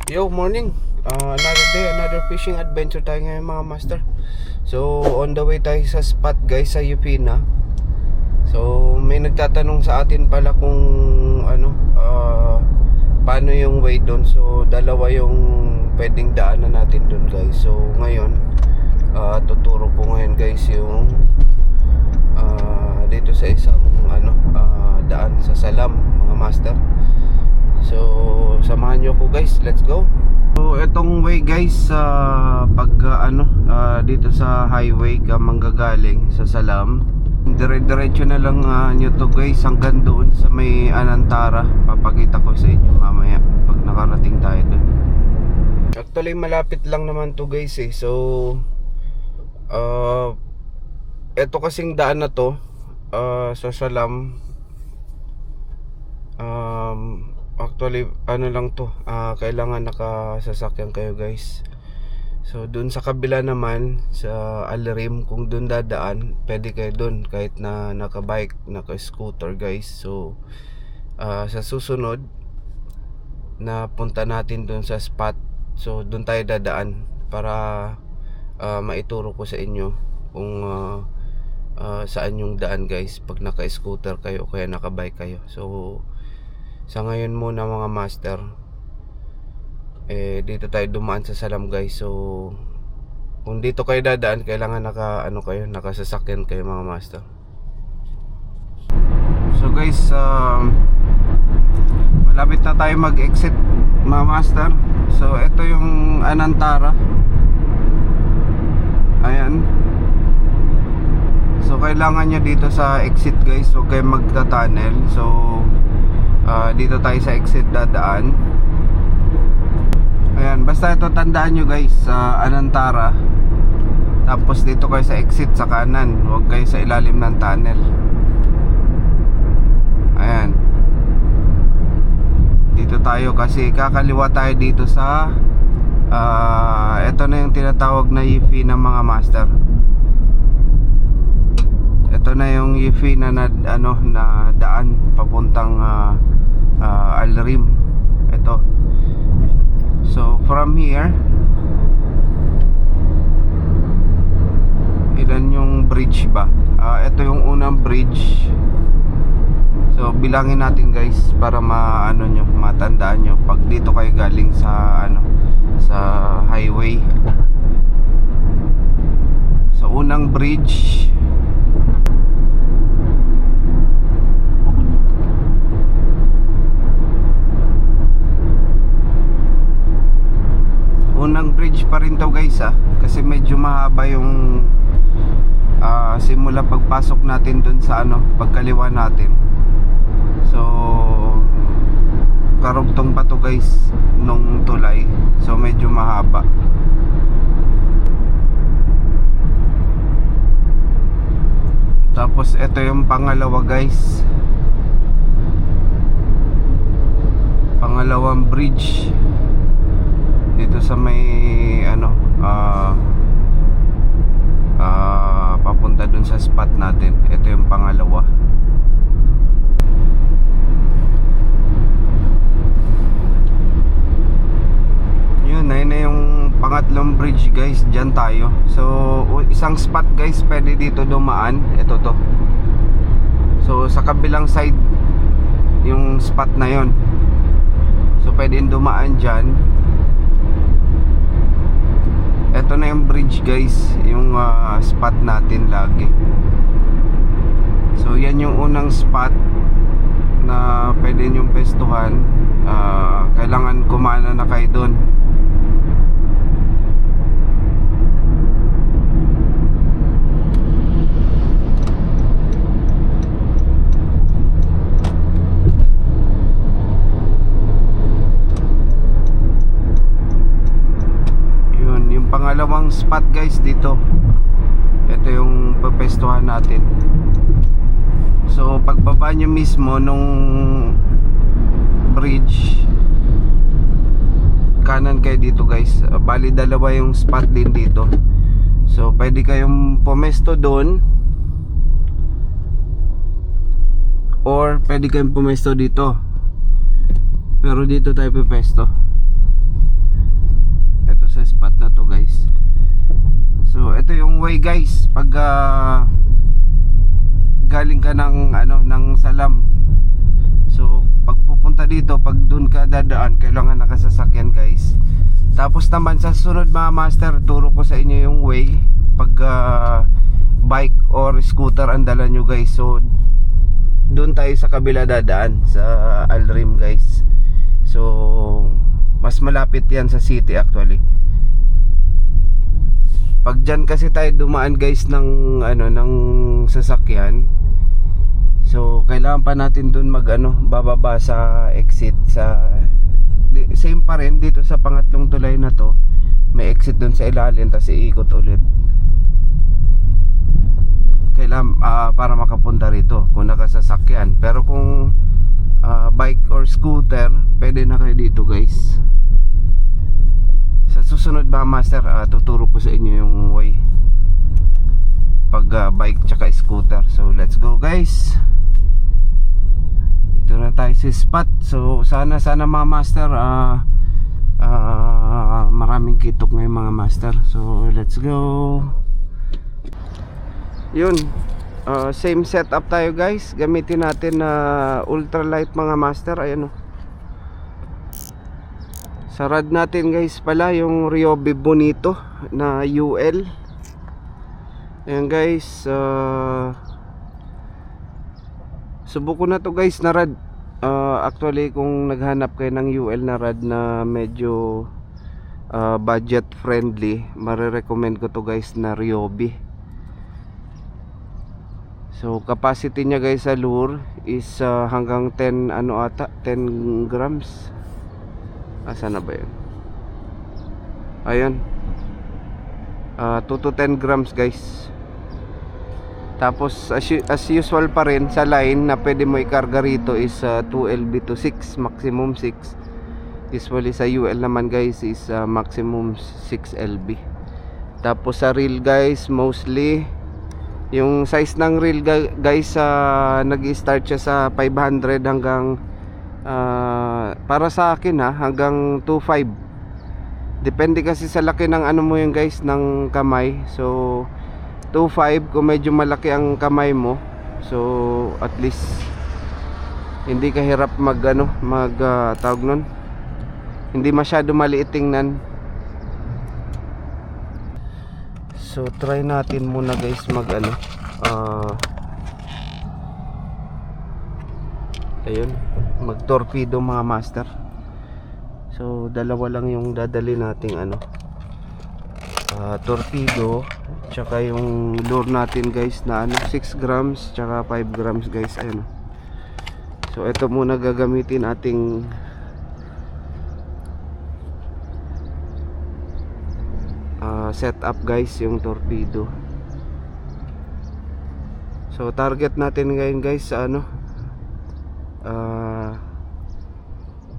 Yo, morning. Another day, another fishing adventure tayo ngayon mga master. So, on the way tayo sa spot guys sa Yupina. So, may nagtatanong sa atin pala kung paano yung way doon. So, dalawa yung pwedeng daanan natin doon guys. So, ngayon, tuturo ko ngayon guys yung dito sa isang daan sa Salam mga master. So, samahan nyo ko guys, let's go. So, etong way guys, pag dito sa highway ka manggagaling sa Salam, dire-diretso na lang nyo to guys hanggang doon sa may Anantara. Papakita ko sa inyo mamaya pag nakarating tayo doon. Actually, malapit lang naman to guys eh. So, eto kasing daan na to sa Salam, actually lang to, kailangan nakasasakyan kayo guys. So dun sa kabila naman sa Alrim, kung dun dadaan, pwede kayo dun kahit na naka-bike, naka-scooter guys. So sa susunod na punta natin dun sa spot, so dun tayo dadaan para maituro ko sa inyo kung saan yung daan guys pag naka-scooter kayo o kaya naka-bike kayo. So sa ngayon muna mga master, dito tayo dumaan sa Salam guys. So kung dito kayo dadaan, kailangan nakasasakyan kayo mga master. So guys, malapit na tayo mag-exit mga master. So ito yung Anantara. Ayan. So kailangan nyo dito sa exit guys, huwag kayo magta-tunnel. So dito tayo sa exit dadaan. Ayan, basta ito tandaan nyo guys, sa Anantara. Tapos dito kayo sa exit sa kanan, huwag kayo sa ilalim ng tunnel. Ayan. Dito tayo kasi kakaliwa tayo dito sa ito na yung tinatawag na Yifi ng mga master. Ito na yung Yifi na daan papuntang Alrim. Ito. So from here, ilan yung bridge ba? Ito yung unang bridge. So bilangin natin guys para matandaan nyo pag dito kayo galing sa sa highway. So unang bridge, pa rin to guys kasi medyo mahaba yung simula pagpasok natin dun sa pagkaliwa natin. So karugtong pa to guys nung tulay, so medyo mahaba. Tapos ito yung pangalawa guys, pangalawang bridge dito sa may papunta dun sa spot natin. Ito yung pangalawa. Yun na yung pangatlong bridge guys, dyan tayo. So isang spot guys pwede dito dumaan. Ito to. So sa kabilang side yung spot na yon, so pwede dumaan dyan. Ito na yung bridge guys, yung spot natin lagi. So yan yung unang spot na pwede nyong pestuhan. Kailangan kumana na kayo dun. Pangalawang spot guys dito. Ito yung pepestuhan natin. So pagbaba nyo mismo nung bridge, kanan kayo dito guys. Bali dalawa yung spot din dito. So pwede kayong pumesto doon, or pwede kayong pumesto dito. Pero dito tayo pepesto. highway guys pag galing ka ng ng Salam. So pag pupunta dito, pag dun ka dadaan, kailangan nakasasakyan guys. Tapos naman sa susunod mga master, turo ko sa inyo yung way pag bike or scooter ang dala nyo guys. So doon tayo sa kabila dadaan sa Alrim guys. So mas malapit yan sa city actually. Pag dyan kasi tayo dumaan guys ng ng sasakyan, so kailangan pa natin dun bababa sa exit sa same pa rin dito sa pangatlong tulay na to. May exit dun sa ilalim, tapos iikot ulit. Kailangan para makapunta rito kung nakasasakyan. Pero kung bike or scooter, pwede na kayo dito guys. Sa susunod ba master, tuturo ko sa inyo yung way pag bike tsaka scooter. So let's go guys. Dito na tayo sa spot. So sana mga master maraming kitok ngayon mga master. So let's go. Yun, same setup tayo guys. Gamitin natin na ultralight mga master. Ayan o. Sa rad natin guys pala yung Ryobi Bonito na UL. Ayan guys, subuko na to guys na rad. Actually kung naghanap kayo ng UL na rad na medyo budget friendly, marirecommend ko to guys na Ryobi. So capacity niya guys sa lure is hanggang 10 10 grams. Asa na ba yun? Ayun, 2 to 10 grams guys. Tapos as usual pa rin sa line na pwede mo ikarga rito is 2 LB to 6, maximum 6. Usually sa UL naman guys is maximum 6 LB. Tapos sa reel guys, mostly yung size ng reel guys, nag-start siya sa 500 hanggang para sa akin hanggang 2.5. Depende kasi sa laki ng mo yung guys ng kamay. So 2.5 kung medyo malaki ang kamay mo, so at least hindi ka hirap tawag nun, hindi masyado maliit tingnan. So try natin muna guys ayun, mag torpedo mga master. So dalawa lang yung dadali nating torpedo, tsaka yung lure natin guys na 6 grams tsaka 5 grams guys. Ayun. So ito muna gagamitin ating setup guys, yung torpedo. So target natin ngayon guys sa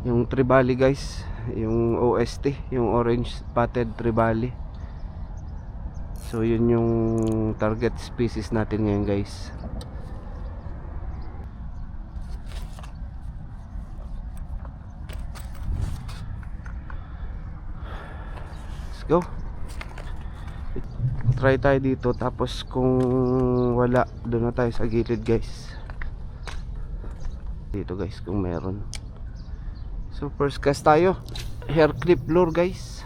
yung tribali guys, yung OST, yung orange spotted tribali. So yun yung target species natin ngayon guys. Let's go. Try tayo dito, tapos kung wala, doon na tayo sa gilid guys. Dito guys kung meron. So first cast tayo, hair clip lure guys.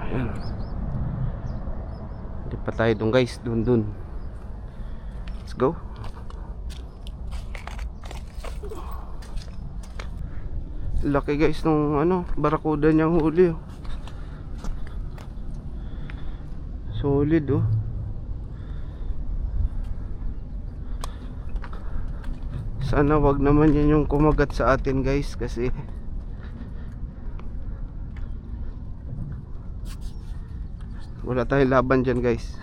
Ayan. Hindi pa tayo dun guys, dun. Let's go. Laki guys nung barakuda niyang huli. Solid Sana wag naman yan yung kumagat sa atin guys, kasi wala tayong laban dyan guys.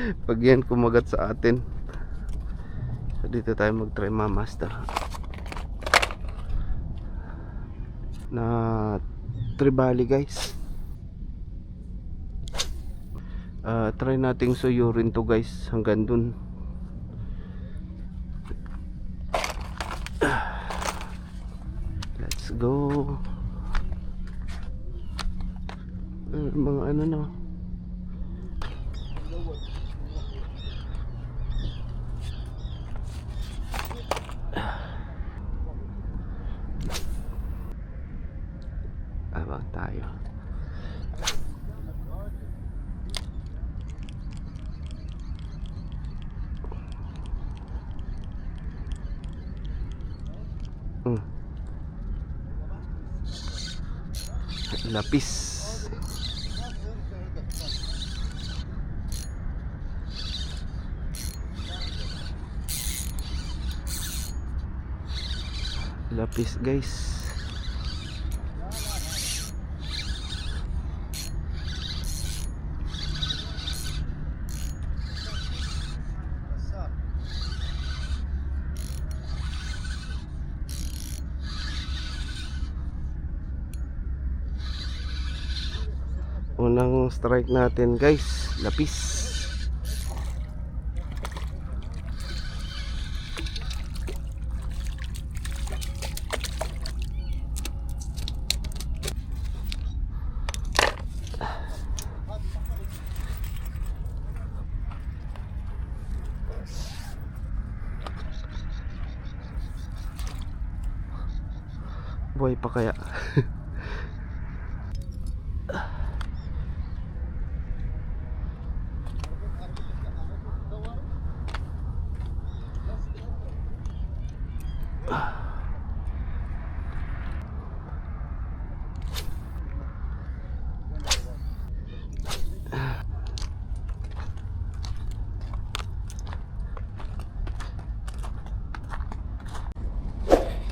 Pag yan kumagat sa atin. So dito tayo mag try mga master na tribali guys. Try nating suyurin to guys hanggang dun. Let's go. Mga ano na. Abang tayo. Lapis. Lapis guys. Unang strike natin guys, lapis. Buhay pa kaya?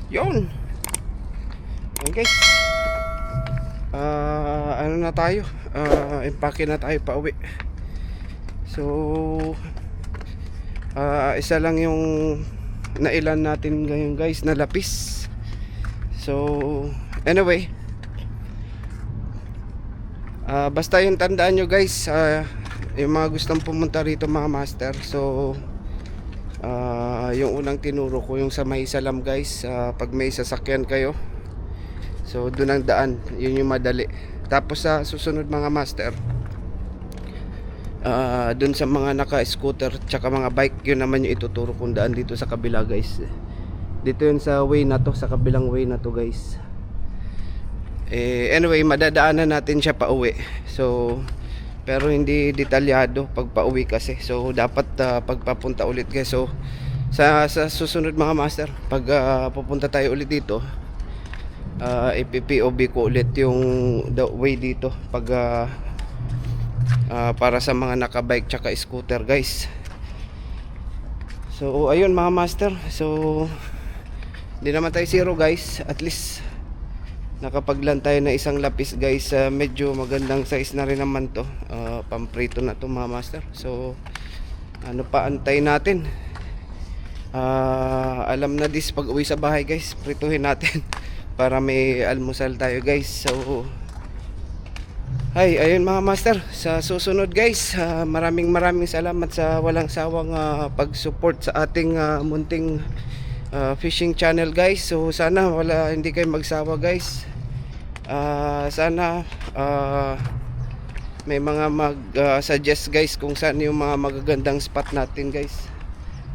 Yun. Ayan guys. Ano na tayo? Empake na tayo pa uwi. So isa lang yung nailan natin ngayon guys na lapis. So anyway, basta yung tandaan nyo guys, yung mga gustong pumunta rito mga master. So yung unang tinuro ko yung sa may salam guys, pag may sasakyan kayo, so doon ang daan, yun yung madali. Tapos sa susunod mga master, doon sa mga naka-scooter tsaka mga bike, yun naman yung ituturo kong daan dito sa kabila guys. Dito yun sa way na to, sa kabilang way na to guys. Anyway, madadaanan natin siya pa uwi. So pero hindi detalyado pag pauwi kasi. So dapat pagpapunta ulit guys. So sa susunod mga master, pag pupunta tayo ulit dito, ipi-POV ko ulit yung the way dito pag para sa mga nakabike tsaka scooter guys. So ayun mga master, so hindi naman tayo zero guys. At least nakapaglan tayo na isang lapis guys. Medyo magandang size na rin naman to. Pamprito na to mga master. So ano pa antay natin? Alam na this, pag uwi sa bahay guys, prituhin natin para may almusal tayo guys. So ayun mga master, sa susunod guys, maraming salamat sa walang sawang pag-support sa ating munting fishing channel guys. So sana hindi kayo magsawa guys. Sana may mga suggest guys kung saan yung mga magagandang spot natin guys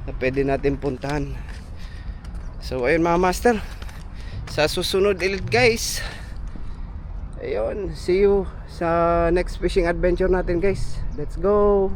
na pwede natin puntahan. So ayun mga master, sa susunod ulit guys. Ayun, see you sa next fishing adventure natin guys. Let's go.